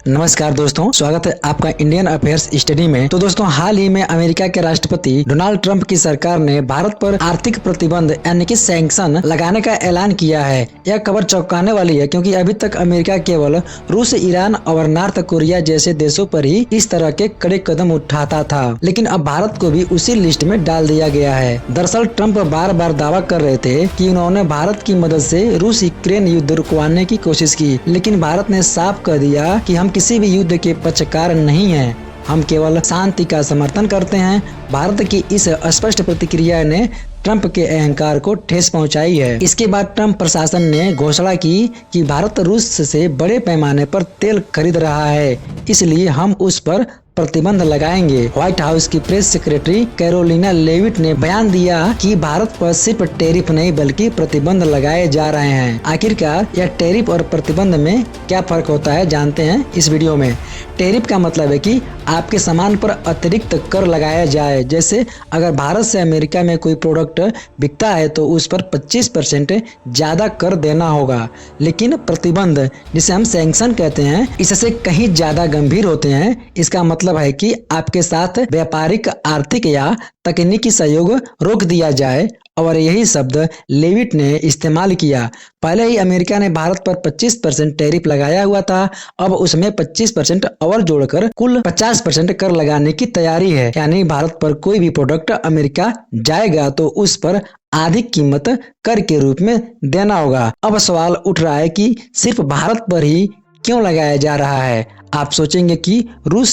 नमस्कार दोस्तों, स्वागत है आपका इंडियन अफेयर्स स्टडी में। तो दोस्तों, हाल ही में अमेरिका के राष्ट्रपति डोनाल्ड ट्रंप की सरकार ने भारत पर आर्थिक प्रतिबंध यानी कि सैंक्शन लगाने का ऐलान किया है। यह खबर चौंकाने वाली है क्योंकि अभी तक अमेरिका केवल रूस, ईरान और नॉर्थ कोरिया जैसे देशों पर ही इस तरह के कड़े कदम उठाता था, लेकिन अब भारत को भी उसी लिस्ट में डाल दिया गया है। दरअसल ट्रंप बार बार दावा कर रहे थे कि उन्होंने भारत की मदद से रूस यूक्रेन युद्ध रुकवाने की कोशिश की, लेकिन भारत ने साफ कर दिया कि हम किसी भी युद्ध के पक्षकार नहीं हैं, हम केवल शांति का समर्थन करते हैं। भारत की इस स्पष्ट प्रतिक्रिया ने ट्रंप के अहंकार को ठेस पहुंचाई है। इसके बाद ट्रंप प्रशासन ने घोषणा की कि भारत रूस से बड़े पैमाने पर तेल खरीद रहा है, इसलिए हम उस पर प्रतिबंध लगाएंगे। व्हाइट हाउस की प्रेस सेक्रेटरी कैरोलिना लेविट ने बयान दिया कि भारत पर सिर्फ टैरिफ नहीं बल्कि प्रतिबंध लगाए जा रहे हैं। आखिरकार यह टैरिफ और प्रतिबंध में क्या फर्क होता है, जानते हैं इस वीडियो में। टैरिफ का मतलब है कि आपके सामान पर अतिरिक्त कर लगाया जाए। जैसे अगर भारत से अमेरिका में कोई प्रोडक्ट बिकता है तो उस पर 25% ज्यादा कर देना होगा। लेकिन प्रतिबंध, जिसे हम सैंक्शन कहते हैं, इससे कहीं ज्यादा गंभीर होते हैं। इसका मतलब है कि आपके साथ व्यापारिक, आर्थिक या तकनीकी सहयोग रोक दिया जाए, और यही शब्द लेविट ने इस्तेमाल किया। पहले ही अमेरिका ने भारत पर 25% टैरिफ लगाया हुआ था, अब उसमें 25% और जोड़कर कुल 50% कर लगाने की तैयारी है। यानी भारत पर कोई भी प्रोडक्ट अमेरिका जाएगा तो उस पर आधी कीमत कर के रूप में देना होगा। अब सवाल उठ रहा है कि सिर्फ भारत पर ही क्यों लगाया जा रहा है। आप सोचेंगे कि रूस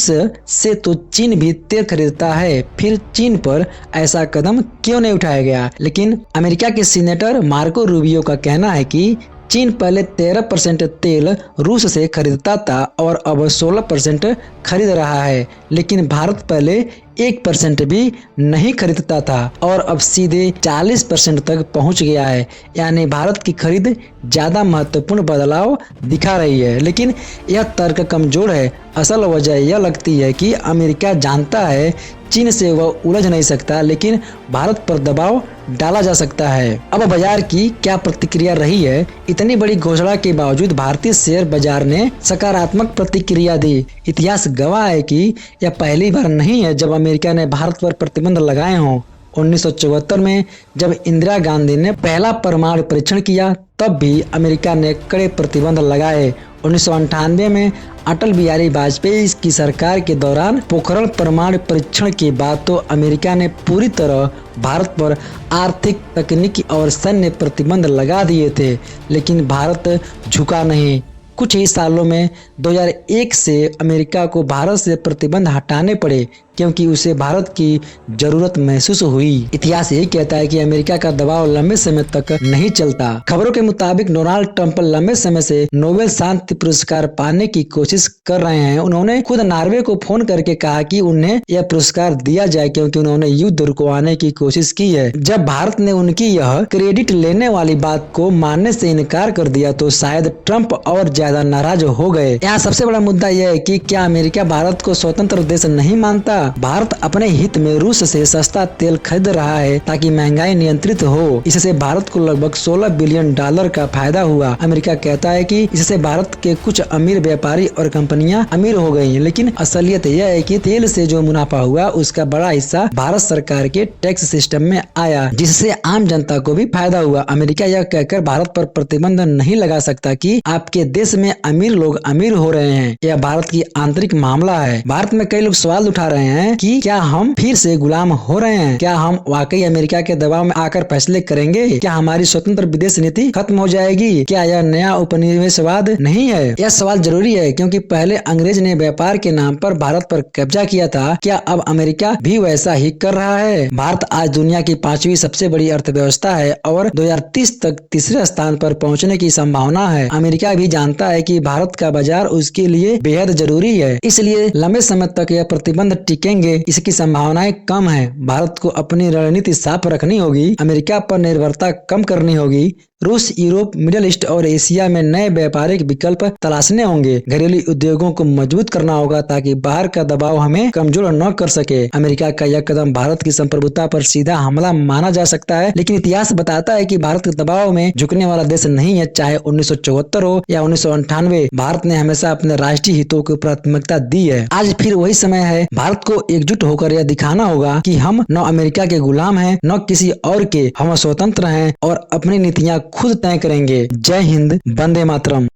से तो चीन भी तेल खरीदता है, फिर चीन पर ऐसा कदम क्यों नहीं उठाया गया। लेकिन अमेरिका के सीनेटर मार्को रूबियो का कहना है कि चीन पहले 13% तेल रूस से खरीदता था और अब 16% खरीद रहा है, लेकिन भारत पहले 1% भी नहीं खरीदता था और अब सीधे 40% तक पहुंच गया है। यानी भारत की खरीद ज्यादा महत्वपूर्ण बदलाव दिखा रही है। लेकिन यह तर्क कमजोर है। असल वजह यह लगती है कि अमेरिका जानता है चीन से वह उलझ नहीं सकता, लेकिन भारत पर दबाव डाला जा सकता है। अब बाजार की क्या प्रतिक्रिया रही है। इतनी बड़ी घोषणा के बावजूद भारतीय शेयर बाजार ने सकारात्मक प्रतिक्रिया दी। इतिहास गवाह है कि यह पहली बार नहीं है जब अमेरिका ने भारत पर प्रतिबंध लगाए हों। 1974 में जब इंदिरा गांधी ने पहला परमाणु परीक्षण किया, तब भी अमेरिका ने कड़े प्रतिबंध लगाए। 1998 में अटल बिहारी वाजपेयी की सरकार के दौरान पोखरण परमाणु परीक्षण के बाद तो अमेरिका ने पूरी तरह भारत पर आर्थिक, तकनीकी और सैन्य प्रतिबंध लगा दिए थे, लेकिन भारत झुका नहीं। कुछ ही सालों में 2001 से अमेरिका को भारत से प्रतिबंध हटाने पड़े क्योंकि उसे भारत की जरूरत महसूस हुई। इतिहास यही कहता है कि अमेरिका का दबाव लंबे समय तक नहीं चलता। खबरों के मुताबिक डोनाल्ड ट्रंप लंबे समय से नोबेल शांति पुरस्कार पाने की कोशिश कर रहे हैं। उन्होंने खुद नॉर्वे को फोन करके कहा कि उन्हें यह पुरस्कार दिया जाए क्योंकि उन्होंने युद्ध रुकवाने की कोशिश की है। जब भारत ने उनकी यह क्रेडिट लेने वाली बात को मानने से इनकार कर दिया तो शायद ट्रंप और ज्यादा नाराज हो गए। यहाँ सबसे बड़ा मुद्दा यह है कि क्या अमेरिका भारत को स्वतंत्र देश नहीं मानता। भारत अपने हित में रूस से सस्ता तेल खरीद रहा है ताकि महंगाई नियंत्रित हो। इससे भारत को लगभग $16 बिलियन का फायदा हुआ। अमेरिका कहता है कि इससे भारत के कुछ अमीर व्यापारी और कंपनियां अमीर हो गई, लेकिन असलियत यह है कि तेल से जो मुनाफा हुआ उसका बड़ा हिस्सा भारत सरकार के टैक्स सिस्टम में आया, जिससे आम जनता को भी फायदा हुआ। अमेरिका यह कहकर भारत पर प्रतिबंध नहीं लगा सकता कि आपके देश में अमीर लोग अमीर हो रहे हैं। यह भारत की आंतरिक मामला है। भारत में कई लोग सवाल उठा रहे हैं कि क्या हम फिर से गुलाम हो रहे हैं। क्या हम वाकई अमेरिका के दबाव में आकर फैसले करेंगे। क्या हमारी स्वतंत्र विदेश नीति खत्म हो जाएगी। क्या यह नया उपनिवेशवाद नहीं है। यह सवाल जरूरी है क्योंकि पहले अंग्रेज ने व्यापार के नाम पर भारत पर कब्जा किया था। क्या अब अमेरिका भी वैसा ही कर रहा है। भारत आज दुनिया की 5वीं सबसे बड़ी अर्थव्यवस्था है और 2030 तक तीसरे स्थान पर पहुंचने की संभावना है। अमेरिका भी जानता है कि भारत का बाजार उसके लिए बेहद जरूरी है, इसलिए लंबे समय तक यह प्रतिबंध टिकेंगे, इसकी संभावनाएं कम है। भारत को अपनी रणनीति साफ रखनी होगी, अमेरिका पर निर्भरता कम करनी होगी रूस, यूरोप, मिडिल ईस्ट और एशिया में नए व्यापारिक विकल्प तलाशने होंगे। घरेलू उद्योगों को मजबूत करना होगा ताकि बाहर का दबाव हमें कमजोर न कर सके। अमेरिका का यह कदम भारत की संप्रभुता पर सीधा हमला माना जा सकता है, लेकिन इतिहास बताता है कि भारत के दबाव में झुकने वाला देश नहीं है। चाहे 1974 हो या 1998, भारत ने हमेशा अपने राष्ट्रीय हितों को प्राथमिकता दी है। आज फिर वही समय है। भारत को एकजुट होकर यह दिखाना होगा कि हम न अमेरिका के गुलाम हैं, न किसी और के। हम स्वतंत्र हैं और अपनी नीतियां खुद तय करेंगे। जय हिंद, वंदे मातरम।